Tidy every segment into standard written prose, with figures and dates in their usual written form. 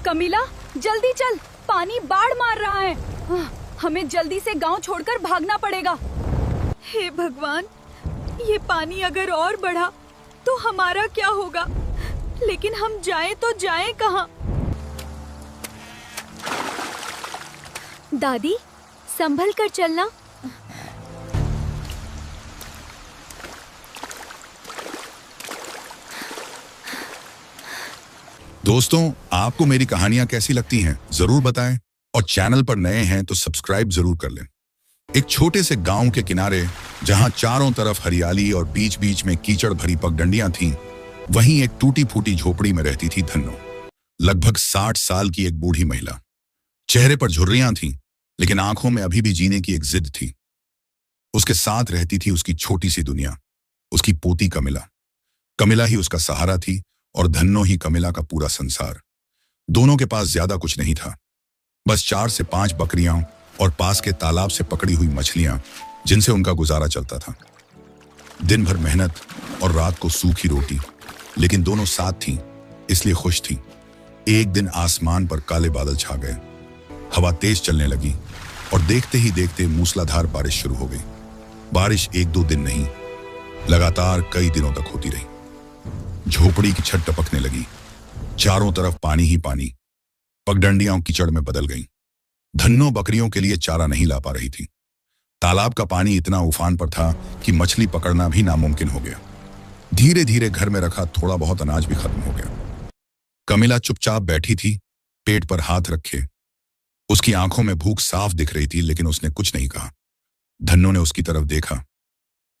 कमिला, जल्दी चल, पानी बाढ़ मार रहा है। हमें जल्दी से गांव छोड़कर भागना पड़ेगा। हे भगवान, ये पानी अगर और बढ़ा तो हमारा क्या होगा? लेकिन हम जाएं तो जाएं कहां? दादी, संभल कर चलना। दोस्तों, आपको मेरी कहानियां कैसी लगती हैं जरूर बताएं, और चैनल पर नए हैं तो सब्सक्राइब जरूर कर लें। एक छोटे से गांव के किनारे, जहां चारों तरफ हरियाली और बीच बीच में कीचड़ भरी पगडंडियां थीं, वहीं एक टूटी फूटी झोपड़ी में रहती थी धन्नो। लगभग 60 साल की एक बूढ़ी महिला। चेहरे पर झुर्रियां थीं, लेकिन आंखों में अभी भी जीने की एक जिद थी। उसके साथ रहती थी उसकी छोटी सी दुनिया, उसकी पोती कमिला। कमिला ही उसका सहारा थी और धन्नो ही कमिला का पूरा संसार। दोनों के पास ज्यादा कुछ नहीं था, बस 4 से 5 बकरियां और पास के तालाब से पकड़ी हुई मछलियां, जिनसे उनका गुजारा चलता था। दिन भर मेहनत और रात को सूखी रोटी, लेकिन दोनों साथ थीं, इसलिए खुश थीं। एक दिन आसमान पर काले बादल छा गए, हवा तेज चलने लगी और देखते ही देखते मूसलाधार बारिश शुरू हो गई। बारिश 1-2 दिन नहीं, लगातार कई दिनों तक होती रही। झोपड़ी की छत टपकने लगी, चारों तरफ पानी ही पानी। पगडंडियां कीचड़ में बदल गईं। धन्नो बकरियों के लिए चारा नहीं ला पा रही थी। तालाब का पानी इतना उफान पर था कि मछली पकड़ना भी नामुमकिन हो गया। धीरे धीरे घर में रखा थोड़ा बहुत अनाज भी खत्म हो गया। कमिला चुपचाप बैठी थी, पेट पर हाथ रखे। उसकी आंखों में भूख साफ दिख रही थी, लेकिन उसने कुछ नहीं कहा। धन्नो ने उसकी तरफ देखा,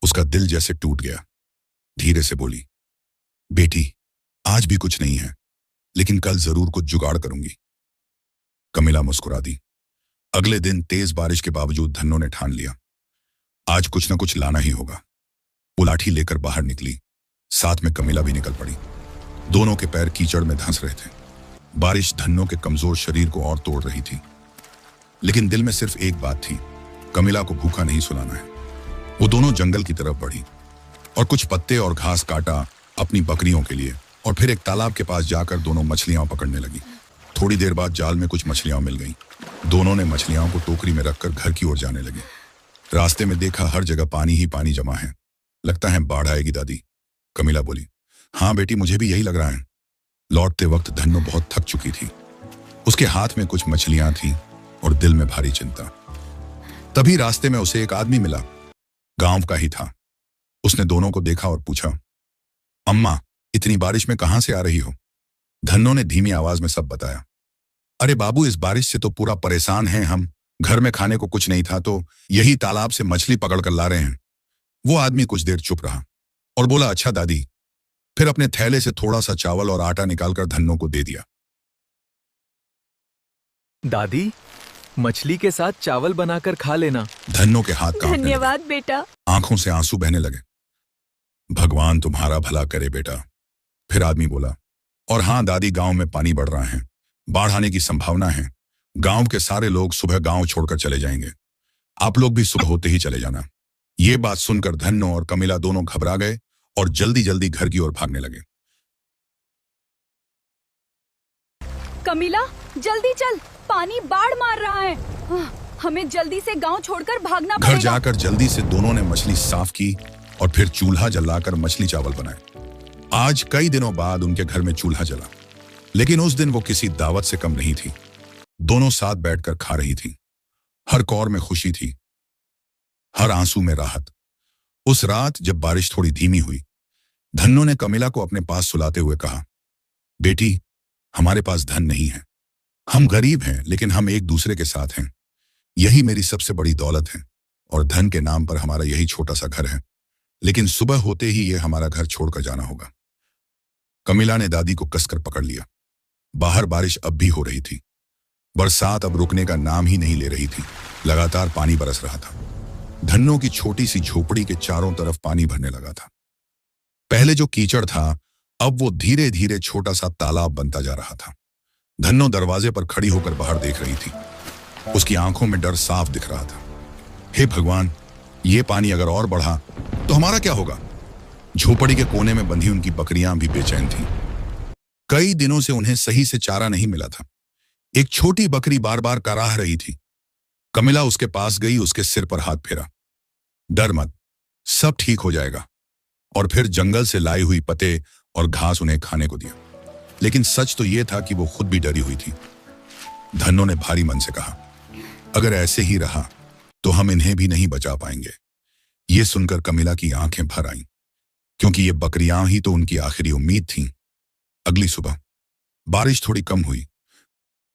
उसका दिल जैसे टूट गया। धीरे से बोली, बेटी, आज भी कुछ नहीं है, लेकिन कल जरूर कुछ जुगाड़ करूंगी। कमिला मुस्कुरा दी। अगले दिन तेज बारिश के बावजूद धन्नो ने ठान लिया, आज कुछ न कुछ लाना ही होगा। वो लाठी लेकर बाहर निकली, साथ में कमिला भी निकल पड़ी। दोनों के पैर कीचड़ में धंस रहे थे। बारिश धन्नो के कमजोर शरीर को और तोड़ रही थी, लेकिन दिल में सिर्फ एक बात थी, कमिला को भूखा नहीं सुलाना है। वो दोनों जंगल की तरफ बढ़ी और कुछ पत्ते और घास काटा अपनी बकरियों के लिए, और फिर एक तालाब के पास जाकर दोनों मछलियां पकड़ने लगी। थोड़ी देर बाद जाल में कुछ मछलियां मिल गईं। दोनों ने मछलियों को टोकरी में रखकर घर की ओर जाने लगे। रास्ते में देखा हर जगह पानी ही पानी जमा है। लगता है बाढ़ आएगी दादी, कमिला बोली। हाँ बेटी, मुझे भी यही लग रहा है। लौटते वक्त धन्नो बहुत थक चुकी थी। उसके हाथ में कुछ मछलियां थीं और दिल में भारी चिंता। तभी रास्ते में उसे एक आदमी मिला, गांव का ही था। उसने दोनों को देखा और पूछा, अम्मा, इतनी बारिश में कहां से आ रही हो? धन्नो ने धीमी आवाज में सब बताया। अरे बाबू, इस बारिश से तो पूरा परेशान हैं हम। घर में खाने को कुछ नहीं था, तो यही तालाब से मछली पकड़ कर ला रहे हैं। वो आदमी कुछ देर चुप रहा और बोला, अच्छा दादी। फिर अपने थैले से थोड़ा सा चावल और आटा निकालकर धन्नो को दे दिया। दादी, मछली के साथ चावल बनाकर खा लेना। धन्नो के हाथ कांपने लगे। धन्यवाद बेटा। आंखों से आंसू बहने लगे। भगवान तुम्हारा भला करे बेटा। फिर आदमी बोला, और हाँ दादी, गांव में पानी बढ़ रहा है, बाढ़ आने की संभावना है। गांव के सारे लोग सुबह गांव छोड़कर चले जाएंगे। आप लोग भी सुबह होते ही चले जाना। ये बात सुनकर धन्नो और कमिला दोनों घबरा गए और जल्दी जल्दी घर की ओर भागने लगे। कमिला, जल्दी चल, पानी बाढ़ मार रहा है। हमें जल्दी से गांव छोड़कर भागना पड़ेगा। घर जाकर जल्दी से दोनों ने मछली साफ की और फिर चूल्हा जलाकर मछली चावल बनाए। आज कई दिनों बाद उनके घर में चूल्हा जला, लेकिन उस दिन वो किसी दावत से कम नहीं थी। दोनों साथ बैठकर खा रही थी। हर कौर में खुशी थी, हर आंसू में राहत। उस रात जब बारिश थोड़ी धीमी हुई, धन्नो ने कमिला को अपने पास सुलाते हुए कहा, बेटी, हमारे पास धन नहीं है, हम गरीब हैं, लेकिन हम एक दूसरे के साथ हैं। यही मेरी सबसे बड़ी दौलत है, और धन के नाम पर हमारा यही छोटा सा घर है, लेकिन सुबह होते ही ये हमारा घर छोड़कर जाना होगा। कमिला ने दादी को कसकर पकड़ लिया। बाहर बारिश अब भी हो रही थी। बरसात अब रुकने का नाम ही नहीं ले रही थी। लगातार पानी बरस रहा था। धन्नो की छोटी सी झोपड़ी के चारों तरफ पानी भरने लगा था। पहले जो कीचड़ था, अब वो धीरे धीरे छोटा सा तालाब बनता जा रहा था। धन्नो दरवाजे पर खड़ी होकर बाहर देख रही थी। उसकी आंखों में डर साफ दिख रहा था। हे भगवान, ये पानी अगर और बढ़ा तो हमारा क्या होगा? झोपड़ी के कोने में बंधी उनकी बकरियां भी बेचैन थीं। कई दिनों से उन्हें सही से चारा नहीं मिला था। एक छोटी बकरी बार बार कराह रही थी। कमिला उसके पास गई, उसके सिर पर हाथ फेरा। डर मत, सब ठीक हो जाएगा। और फिर जंगल से लाई हुई पत्ते और घास उन्हें खाने को दिया। लेकिन सच तो यह था कि वो खुद भी डरी हुई थी। धन्नो ने भारी मन से कहा, अगर ऐसे ही रहा तो हम इन्हें भी नहीं बचा पाएंगे। ये सुनकर कमिला की आंखें भर आईं, क्योंकि ये बकरियां ही तो उनकी आखिरी उम्मीद थीं। अगली सुबह बारिश थोड़ी कम हुई।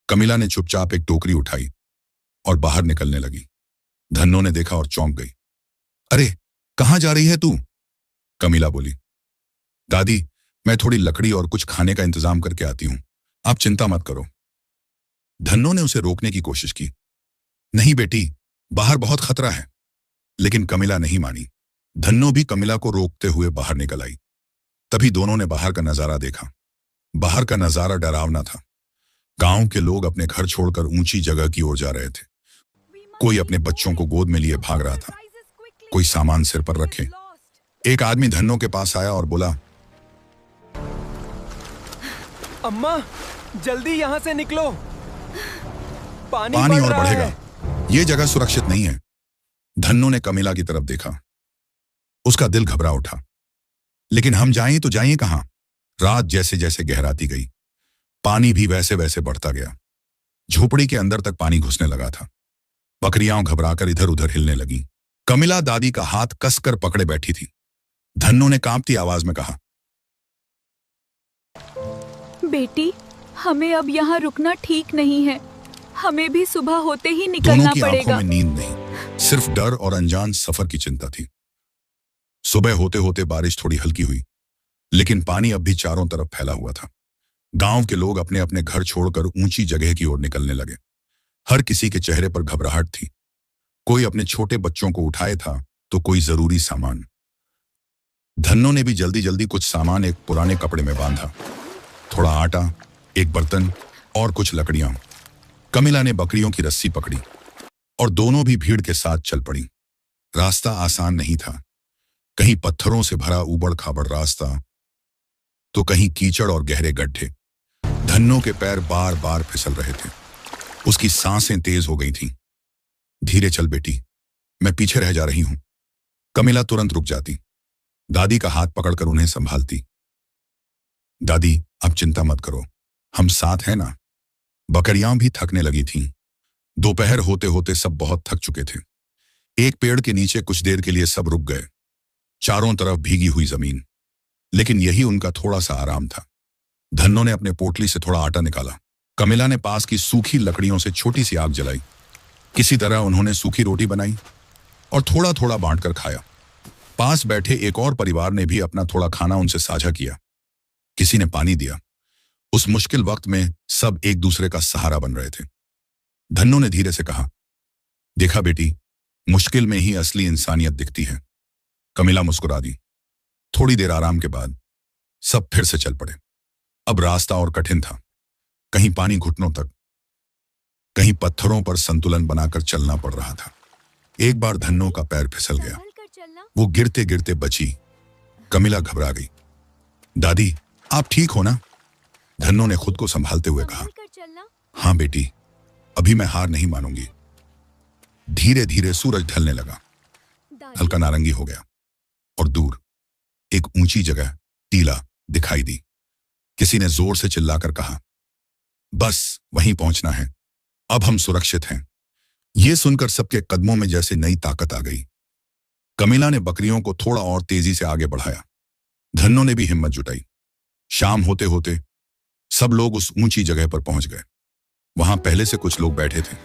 कमिला ने चुपचाप एक टोकरी उठाई और बाहर निकलने लगी। धन्नो ने देखा और चौंक गई। अरे, कहां जा रही है तू? कमिला बोली, दादी, मैं थोड़ी लकड़ी और कुछ खाने का इंतजाम करके आती हूं, आप चिंता मत करो। धन्नो ने उसे रोकने की कोशिश की। नहीं बेटी, बाहर बहुत खतरा है। लेकिन कमिला नहीं मानी। धन्नो भी कमिला को रोकते हुए बाहर निकल आई। तभी दोनों ने बाहर का नजारा देखा। बाहर का नजारा डरावना था। गांव के लोग अपने घर छोड़कर ऊंची जगह की ओर जा रहे थे। कोई अपने बच्चों को गोद में लिए भाग रहा था, कोई सामान सिर पर रखे। एक आदमी धन्नो के पास आया और बोला, अम्मा, जल्दी यहाँ से निकलो, पानी पानी बढ़ और रहा बढ़ेगा, है। ये जगह सुरक्षित नहीं है। धन्नो ने कमिला की तरफ देखा। उसका दिल घबरा उठा। लेकिन हम जाएं तो जाएं कहां? रात जैसे जैसे गहराती गई, पानी भी वैसे वैसे बढ़ता गया। झोपड़ी के अंदर तक पानी घुसने लगा था। बकरियां घबराकर इधर उधर हिलने लगी। कमिला दादी का हाथ कसकर पकड़े बैठी थी। धन्नो ने कांपती आवाज में कहा, बेटी, हमें अब यहाँ रुकना ठीक नहीं है। हमें भी सुबह होते ही दोनों निकलना की आंखों पड़ेगा। में नींद नहीं, सिर्फ डर और अनजान सफर की चिंता थी। सुबह होते होते बारिश थोड़ी हल्की हुई, लेकिन पानी अब भी चारों तरफ फैला हुआ था। गांव के लोग अपने अपने घर छोड़कर ऊंची जगह की ओर निकलने लगे। हर किसी के चेहरे पर घबराहट थी। कोई अपने छोटे बच्चों को उठाए था तो कोई जरूरी सामान। धन्नो ने भी जल्दी जल्दी कुछ सामान एक पुराने कपड़े में बांधा। थोड़ा आटा, एक बर्तन और कुछ लकड़ियां। कमिला ने बकरियों की रस्सी पकड़ी और दोनों भी भीड़ के साथ चल पड़ी। रास्ता आसान नहीं था। कहीं पत्थरों से भरा ऊबड़ खाबड़ रास्ता, तो कहीं कीचड़ और गहरे गड्ढे। धन्नो के पैर बार बार फिसल रहे थे। उसकी सांसें तेज हो गई थीं। धीरे चल बेटी, मैं पीछे रह जा रही हूं। कमिला तुरंत रुक जाती। दादी का हाथ पकड़कर उन्हें संभालती। दादी, अब चिंता मत करो, हम साथ हैं ना। बकरियां भी थकने लगी थीं। दोपहर होते होते सब बहुत थक चुके थे। एक पेड़ के नीचे कुछ देर के लिए सब रुक गए। चारों तरफ भीगी हुई जमीन, लेकिन यही उनका थोड़ा सा आराम था। धन्नो ने अपने पोटली से थोड़ा आटा निकाला। कमिला ने पास की सूखी लकड़ियों से छोटी सी आग जलाई। किसी तरह उन्होंने सूखी रोटी बनाई और थोड़ा थोड़ा बांटकर खाया। पास बैठे एक और परिवार ने भी अपना थोड़ा खाना उनसे साझा किया। किसी ने पानी दिया। उस मुश्किल वक्त में सब एक दूसरे का सहारा बन रहे थे। धन्नो ने धीरे से कहा, देखा बेटी, मुश्किल में ही असली इंसानियत दिखती है। कमिला मुस्कुरा दी। थोड़ी देर आराम के बाद सब फिर से चल पड़े। अब रास्ता और कठिन था। कहीं पानी घुटनों तक, कहीं पत्थरों पर संतुलन बनाकर चलना पड़ रहा था। एक बार धन्नो का पैर फिसल गया। वो गिरते गिरते बची। कमिला घबरा गई। दादी, आप ठीक हो ना? धन्नो ने खुद को संभालते हुए कहा, हाँ बेटी, अभी मैं हार नहीं मानूंगी। धीरे धीरे सूरज ढलने लगा। हल्का नारंगी हो गया और दूर एक ऊंची जगह टीला दिखाई दी। किसी ने जोर से चिल्लाकर कहा, बस वहीं पहुंचना है, अब हम सुरक्षित हैं। यह सुनकर सबके कदमों में जैसे नई ताकत आ गई। कमिला ने बकरियों को थोड़ा और तेजी से आगे बढ़ाया। धन्नो ने भी हिम्मत जुटाई। शाम होते होते सब लोग उस ऊंची जगह पर पहुंच गए। वहां पहले से कुछ लोग बैठे थे।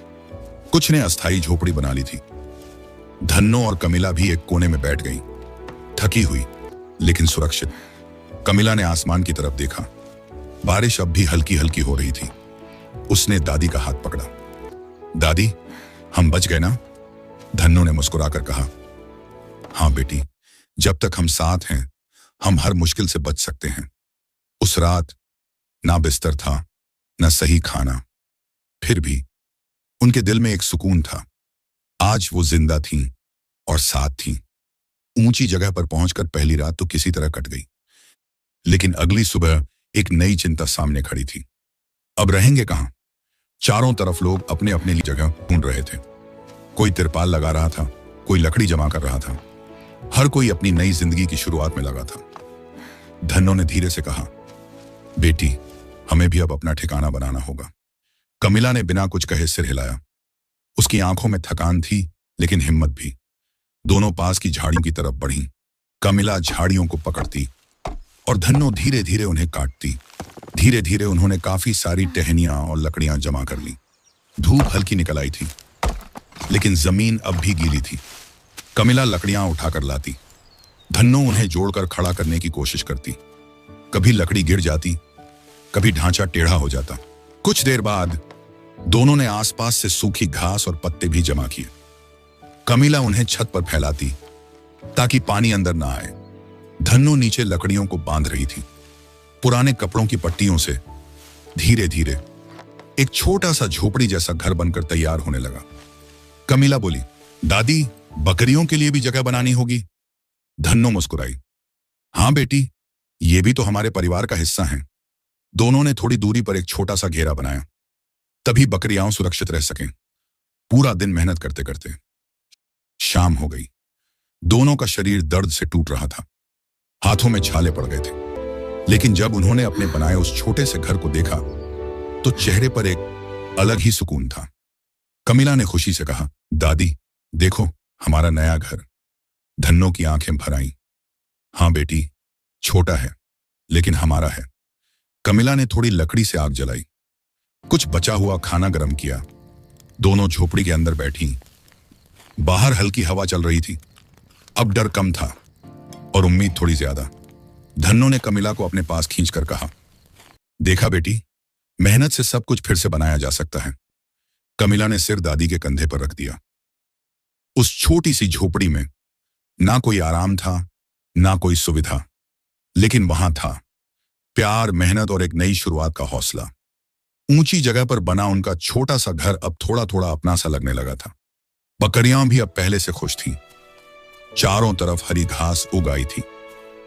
कुछ ने अस्थायी झोपड़ी बना ली थी। धन्नो और कमिला भी एक कोने में बैठ गईं, थकी हुई लेकिन सुरक्षित। कमिला ने आसमान की तरफ देखा। बारिश अब भी हल्की हल्की हो रही थी। उसने दादी का हाथ पकड़ा। दादी, हम बच गए ना? धन्नो ने मुस्कुराकर कहा, हाँ बेटी, जब तक हम साथ हैं हम हर मुश्किल से बच सकते हैं। उस रात ना बिस्तर था, ना सही खाना, फिर भी उनके दिल में एक सुकून था। आज वो जिंदा थीं और साथ थीं। ऊंची जगह पर पहुंचकर पहली रात तो किसी तरह कट गई, लेकिन अगली सुबह एक नई चिंता सामने खड़ी थी। अब रहेंगे कहां? चारों तरफ लोग अपने अपने लिए जगह ढूंढ रहे थे। कोई तिरपाल लगा रहा था, कोई लकड़ी जमा कर रहा था। हर कोई अपनी नई जिंदगी की शुरुआत में लगा था। धन्नो ने धीरे से कहा, बेटी, हमें भी अब अपना ठिकाना बनाना होगा। कमिला ने बिना कुछ कहे सिर हिलाया। उसकी आंखों में थकान थी, लेकिन हिम्मत भी। दोनों पास की झाड़ियों की तरफ बढ़ी। कमिला झाड़ियों को पकड़ती और धन्नो धीरे धीरे उन्हें काटती। धीरे धीरे उन्होंने काफी सारी टहनियां और लकड़ियां जमा कर ली। धूप हल्की निकल आई थी, लेकिन जमीन अब भी गीली थी। कमिला लकड़ियां उठाकर लाती। धन्नो उन्हें जोड़कर खड़ा करने की कोशिश करती। कभी लकड़ी गिर जाती, कभी ढांचा टेढ़ा हो जाता। कुछ देर बाद दोनों ने आसपास से सूखी घास और पत्ते भी जमा किए। कमिला उन्हें छत पर फैलाती ताकि पानी अंदर ना आए। धन्नो नीचे लकड़ियों को बांध रही थी। पुराने कपड़ों की पट्टियों से धीरे धीरे एक छोटा सा झोपड़ी जैसा घर बनकर तैयार होने लगा। कमिला बोली, दादी, बकरियों के लिए भी जगह बनानी होगी। धन्नो मुस्कुराई, हाँ बेटी, ये भी तो हमारे परिवार का हिस्सा है। दोनों ने थोड़ी दूरी पर एक छोटा सा घेरा बनाया, तभी बकरियां सुरक्षित रह सकें। पूरा दिन मेहनत करते करते शाम हो गई। दोनों का शरीर दर्द से टूट रहा था। हाथों में छाले पड़ गए थे, लेकिन जब उन्होंने अपने बनाए उस छोटे से घर को देखा तो चेहरे पर एक अलग ही सुकून था। कमिला ने खुशी से कहा, दादी, देखो हमारा नया घर। धन्नो की आंखें भर आईं। हाँ बेटी, छोटा है लेकिन हमारा है। कमिला ने थोड़ी लकड़ी से आग जलाई, कुछ बचा हुआ खाना गर्म किया। दोनों झोपड़ी के अंदर बैठी। बाहर हल्की हवा चल रही थी। अब डर कम था और उम्मीद थोड़ी ज्यादा। धन्नो ने कमिला को अपने पास खींचकर कहा, देखा बेटी, मेहनत से सब कुछ फिर से बनाया जा सकता है। कमिला ने सिर दादी के कंधे पर रख दिया। उस छोटी सी झोपड़ी में ना कोई आराम था, ना कोई सुविधा, लेकिन वहां था प्यार, मेहनत और एक नई शुरुआत का हौसला। ऊंची जगह पर बना उनका छोटा सा घर अब थोड़ा थोड़ा अपना सा लगने लगा था। बकरियां भी अब पहले से खुश थीं। चारों तरफ हरी घास उग आई थी।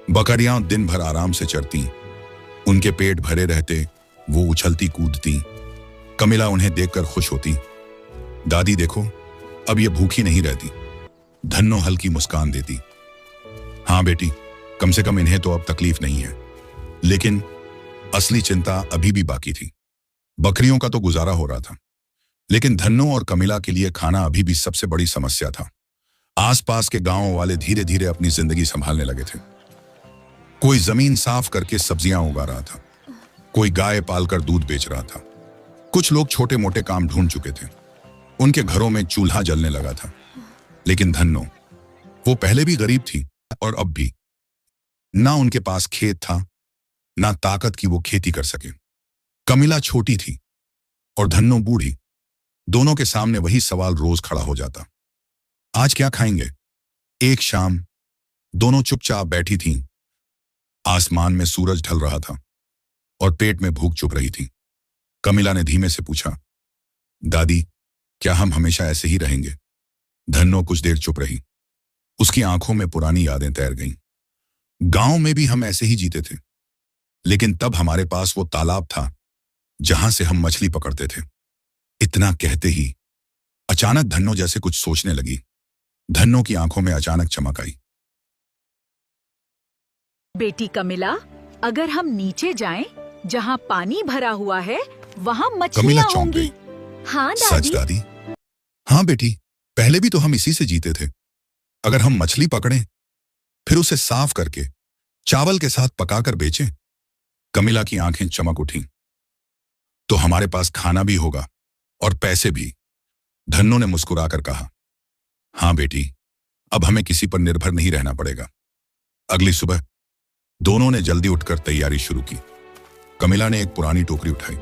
बकरियां दिन भर आराम से चरती। उनके पेट भरे रहते, वो उछलती कूदती। कमिला उन्हें देखकर खुश होती। दादी देखो, अब ये भूखी नहीं रहती। धन्नो हल्की मुस्कान देती। हाँ बेटी, कम से कम इन्हें तो अब तकलीफ नहीं है। लेकिन असली चिंता अभी भी बाकी थी। बकरियों का तो गुजारा हो रहा था, लेकिन धन्नो और कमिला के लिए खाना अभी भी सबसे बड़ी समस्या था। आसपास के गांवों वाले धीरे धीरे अपनी जिंदगी संभालने लगे थे। कोई जमीन साफ करके सब्जियां उगा रहा था, कोई गाय पालकर दूध बेच रहा था। कुछ लोग छोटे मोटे काम ढूंढ चुके थे। उनके घरों में चूल्हा जलने लगा था। लेकिन धन्नो, वो पहले भी गरीब थी और अब भी। ना उनके पास खेत था, ना ताकत की वो खेती कर सके। कमिला छोटी थी और धन्नो बूढ़ी। दोनों के सामने वही सवाल रोज खड़ा हो जाता, आज क्या खाएंगे? एक शाम दोनों चुपचाप बैठी थीं। आसमान में सूरज ढल रहा था और पेट में भूख चुभ रही थी। कमिला ने धीमे से पूछा, दादी, क्या हम हमेशा ऐसे ही रहेंगे? धन्नो कुछ देर चुप रही। उसकी आंखों में पुरानी यादें तैर गईं। गांव में भी हम ऐसे ही जीते थे, लेकिन तब हमारे पास वो तालाब था जहां से हम मछली पकड़ते थे। इतना कहते ही अचानक धन्नो जैसे कुछ सोचने लगी। धन्नो की आंखों में अचानक चमक आई। बेटी कमिला, अगर हम नीचे जाएं, जहां पानी भरा हुआ है, वहां कमिला मछलियां चौंक होंगी। गई। हाँ सच दादी। दादी? हाँ बेटी, पहले भी तो हम इसी से जीते थे। अगर हम मछली पकड़ें, फिर उसे साफ करके चावल के साथ पकाकर बेचें। कमिला की आंखें चमक उठी। तो हमारे पास खाना भी होगा और पैसे भी। धन्नो ने मुस्कुराकर कहा, हाँ बेटी, अब हमें किसी पर निर्भर नहीं रहना पड़ेगा। अगली सुबह दोनों ने जल्दी उठकर तैयारी शुरू की। कमिला ने एक पुरानी टोकरी उठाई।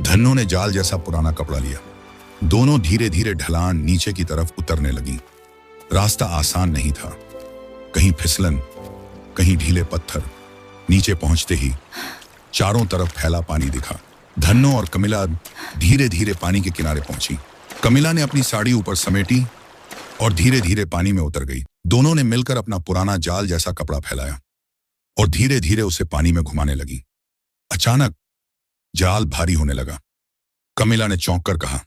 धन्नो ने जाल जैसा पुराना कपड़ा लिया। दोनों धीरे धीरे ढलान नीचे की तरफ उतरने लगी। रास्ता आसान नहीं था, कहीं फिसलन, कहीं ढीले पत्थर। नीचे पहुंचते ही चारों तरफ फैला पानी दिखा। धन्नो और कमिला धीरे धीरे पानी के किनारे पहुंची। कमिला ने अपनी साड़ी ऊपर समेटी और धीरे धीरे पानी में उतर गई। दोनों ने मिलकर अपना पुराना जाल जैसा कपड़ा फैलाया और धीरे धीरे उसे पानी में घुमाने लगी। अचानक जाल भारी होने लगा। कमिला ने चौंक कर कहा,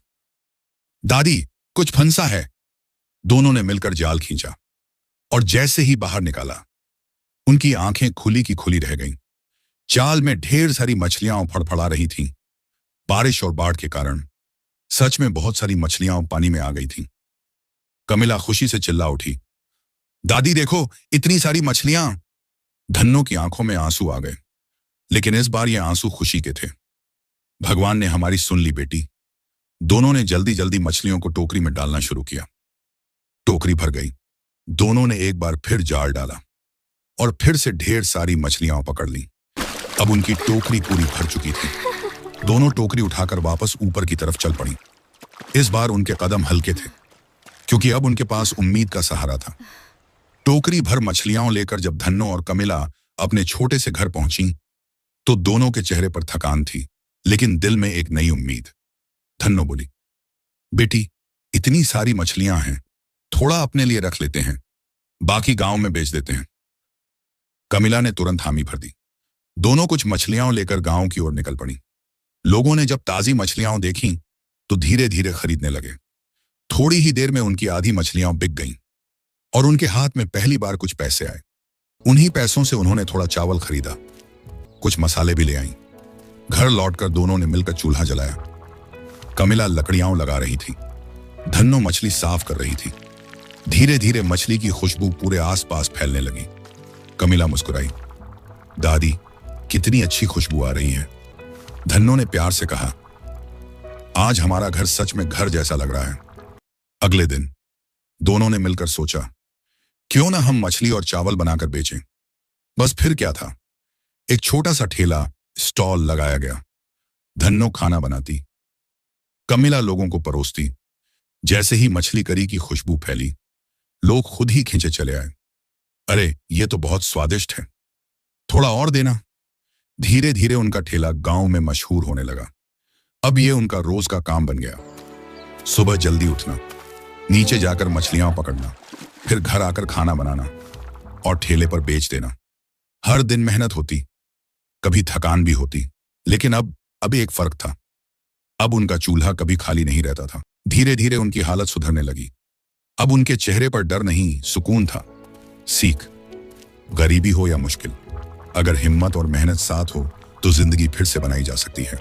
दादी कुछ फंसा है। दोनों ने मिलकर जाल खींचा और जैसे ही बाहर निकाला, उनकी आंखें खुली की खुली रह गईं। जाल में ढेर सारी मछलियां फड़फड़ा रही थीं। बारिश और बाढ़ के कारण सच में बहुत सारी मछलियां पानी में आ गई थीं। कमिला खुशी से चिल्ला उठी, दादी देखो इतनी सारी मछलियां। धन्नो की आंखों में आंसू आ गए, लेकिन इस बार ये आंसू खुशी के थे। भगवान ने हमारी सुन ली बेटी। दोनों ने जल्दी जल्दी मछलियों को टोकरी में डालना शुरू किया। टोकरी भर गई। दोनों ने एक बार फिर जाल डाला और फिर से ढेर सारी मछलियां पकड़ ली। अब उनकी टोकरी पूरी भर चुकी थी। दोनों टोकरी उठाकर वापस ऊपर की तरफ चल पड़ी। इस बार उनके कदम हल्के थे, क्योंकि अब उनके पास उम्मीद का सहारा था। टोकरी भर मछलियां लेकर जब धन्नो और कमिला अपने छोटे से घर पहुंची, तो दोनों के चेहरे पर थकान थी, लेकिन दिल में एक नई उम्मीद। धन्नो बोली, बेटी इतनी सारी मछलियां हैं, थोड़ा अपने लिए रख लेते हैं, बाकी गांव में बेच देते हैं। कमिला ने तुरंत हामी भर दी। दोनों कुछ मछलियां लेकर गांव की ओर निकल पड़ी। लोगों ने जब ताजी मछलियां देखी तो धीरे धीरे खरीदने लगे। थोड़ी ही देर में उनकी आधी मछलियां बिक गईं और उनके हाथ में पहली बार कुछ पैसे आए। उन्हीं पैसों से उन्होंने थोड़ा चावल खरीदा, कुछ मसाले भी ले आईं। घर लौटकर दोनों ने मिलकर चूल्हा जलाया। कमिला लकड़ियां लगा रही थी, धन्नो मछली साफ कर रही थी। धीरे धीरे मछली की खुशबू पूरे आसपास फैलने लगी। कमिला मुस्कुराई, दादी कितनी अच्छी खुशबू आ रही है। धन्नो ने प्यार से कहा, आज हमारा घर सच में घर जैसा लग रहा है। अगले दिन दोनों ने मिलकर सोचा, क्यों ना हम मछली और चावल बनाकर बेचें। बस फिर क्या था, एक छोटा सा ठेला स्टॉल लगाया गया। धन्नो खाना बनाती, कमिला लोगों को परोसती। जैसे ही मछली करी की खुशबू फैली, लोग खुद ही खींचे चले आए। अरे ये तो बहुत स्वादिष्ट है, थोड़ा और देना। धीरे धीरे उनका ठेला गांव में मशहूर होने लगा। अब ये उनका रोज का काम बन गया। सुबह जल्दी उठना, नीचे जाकर मछलियां पकड़ना, फिर घर आकर खाना बनाना और ठेले पर बेच देना। हर दिन मेहनत होती, कभी थकान भी होती, लेकिन अब एक फर्क था। अब उनका चूल्हा कभी खाली नहीं रहता था। धीरे धीरे उनकी हालत सुधरने लगी। अब उनके चेहरे पर डर नहीं, सुकून था। सीख, गरीबी हो या मुश्किल, अगर हिम्मत और मेहनत साथ हो तो जिंदगी फिर से बनाई जा सकती है।